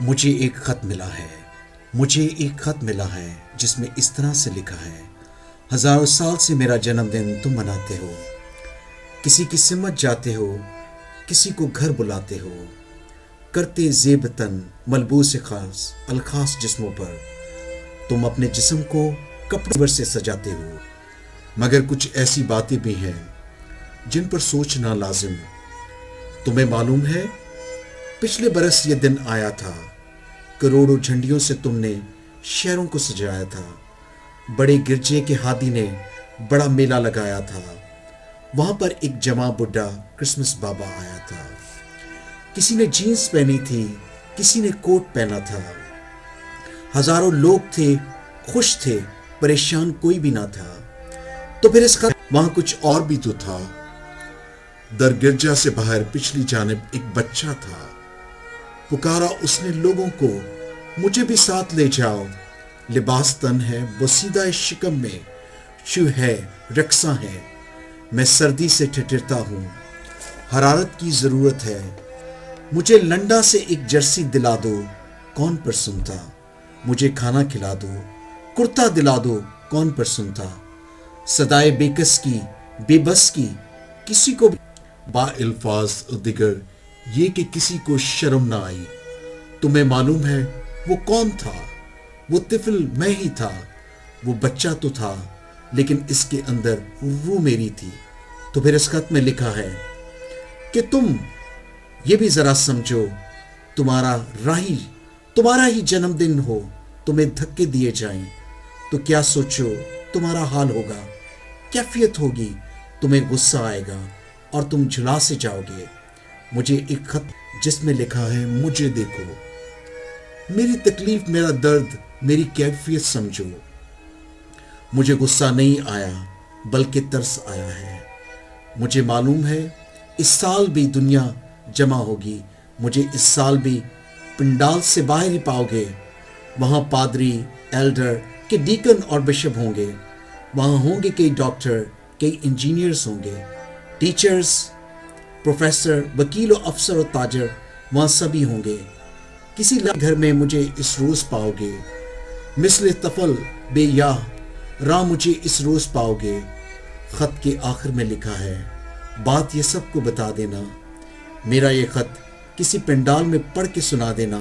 مجھے ایک خط ملا ہے، مجھے ایک خط ملا ہے جس میں اس طرح سے لکھا ہے: ہزاروں سال سے میرا جنم دن تم مناتے ہو، کسی کی سمت جاتے ہو، کسی کو گھر بلاتے ہو، کرتے زیب تن ملبوس خاص الخاص جسموں پر، تم اپنے جسم کو کپڑے سے سجاتے ہو، مگر کچھ ایسی باتیں بھی ہیں جن پر سوچنا لازم۔ تمہیں معلوم ہے پچھلے برس یہ دن آیا تھا، کروڑوں جھنڈیوں سے تم نے شہروں کو سجایا تھا، بڑے گرجے کے ہادی نے بڑا میلہ لگایا تھا، وہاں پر ایک جمع بڈھا کرسمس بابا آیا تھا، کسی نے جینز پہنی تھی، کسی نے کوٹ پہنا تھا، ہزاروں لوگ تھے، خوش تھے، پریشان کوئی بھی نہ تھا۔ تو پھر اس خط وہاں کچھ اور بھی تو تھا۔ در گرجا سے باہر پچھلی جانب ایک بچہ تھا، پکارا اس نے لوگوں کو، مجھے بھی ساتھ لے جاؤ، لباس تن ہے بوسیدہ شکم میں، شو ہے رقصاں ہے، میں سردی سے ٹھٹرتا ہوں، حرارت کی ضرورت ہے، مجھے لنڈا سے ایک جرسی دلا دو، کون پر سنتا، مجھے کھانا کھلا دو، کرتا دلا دو، کون پر سنتا، صدائے بے کس کی، بے بس کی، کسی کو با الفاظ دیگر یہ کہ کسی کو شرم نہ آئی۔ تمہیں معلوم ہے وہ کون تھا؟ وہ طفل میں ہی تھا، وہ بچہ تو تھا لیکن اس کے اندر روح میری تھی۔ تو پھر اس خط میں لکھا ہے کہ تم یہ بھی ذرا سمجھو، تمہارا ہی جنم دن ہو، تمہیں دھکے دیے جائیں تو کیا سوچو تمہارا حال ہوگا، کیفیت ہوگی، تمہیں غصہ آئے گا اور تم جھلا سے جاؤ گے۔ مجھے ایک خط جس میں لکھا ہے مجھے دیکھو، میری تکلیف، میرا درد، میری کیفیت سمجھو۔ مجھے غصہ نہیں آیا بلکہ ترس آیا ہے۔ مجھے معلوم ہے اس سال بھی دنیا جمع ہوگی، مجھے اس سال بھی پنڈال سے باہر ہی پاؤ گے، وہاں پادری، ایلڈر کے ڈیکن اور بشپ ہوں گے، وہاں ہوں گے کئی ڈاکٹر، کئی انجینئرز ہوں گے، ٹیچرز، پروفیسر، وکیل و افسر و تاجر، وہاں سبھی ہوں گے۔ کسی گھر میں مجھے اس روز پاؤ گے، مثل طفل بے یاہ راہ مجھے اس روز پاؤ گے۔ خط کے آخر میں لکھا ہے، بات یہ سب کو بتا دینا، میرا یہ خط کسی پنڈال میں پڑھ کے سنا دینا،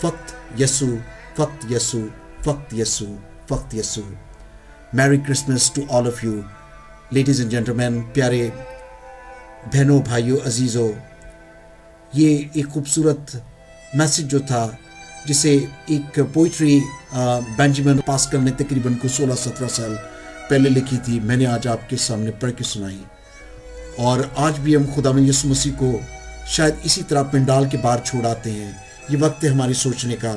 فقط یسو، فقط یسو، فقط یسو، فقط یسو۔ Merry Christmas to all of you ladies and gentlemen, پیارے بہنوں، بھائیوں، عزیزوں۔ یہ ایک خوبصورت میسج جو تھا جسے ایک پوئٹری بینجامن پاسکل نے تقریباً 16-17 سال پہلے لکھی تھی، میں نے آج آپ کے سامنے پڑھ کے سنائی۔ اور آج بھی ہم خداوند یسوع مسیح کو شاید اسی طرح پنڈال کے باہر چھوڑ آتے ہیں۔ یہ وقت ہے ہماری سوچنے کا۔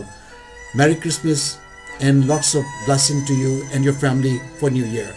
Merry Christmas and lots of blessing to you and your family for new year.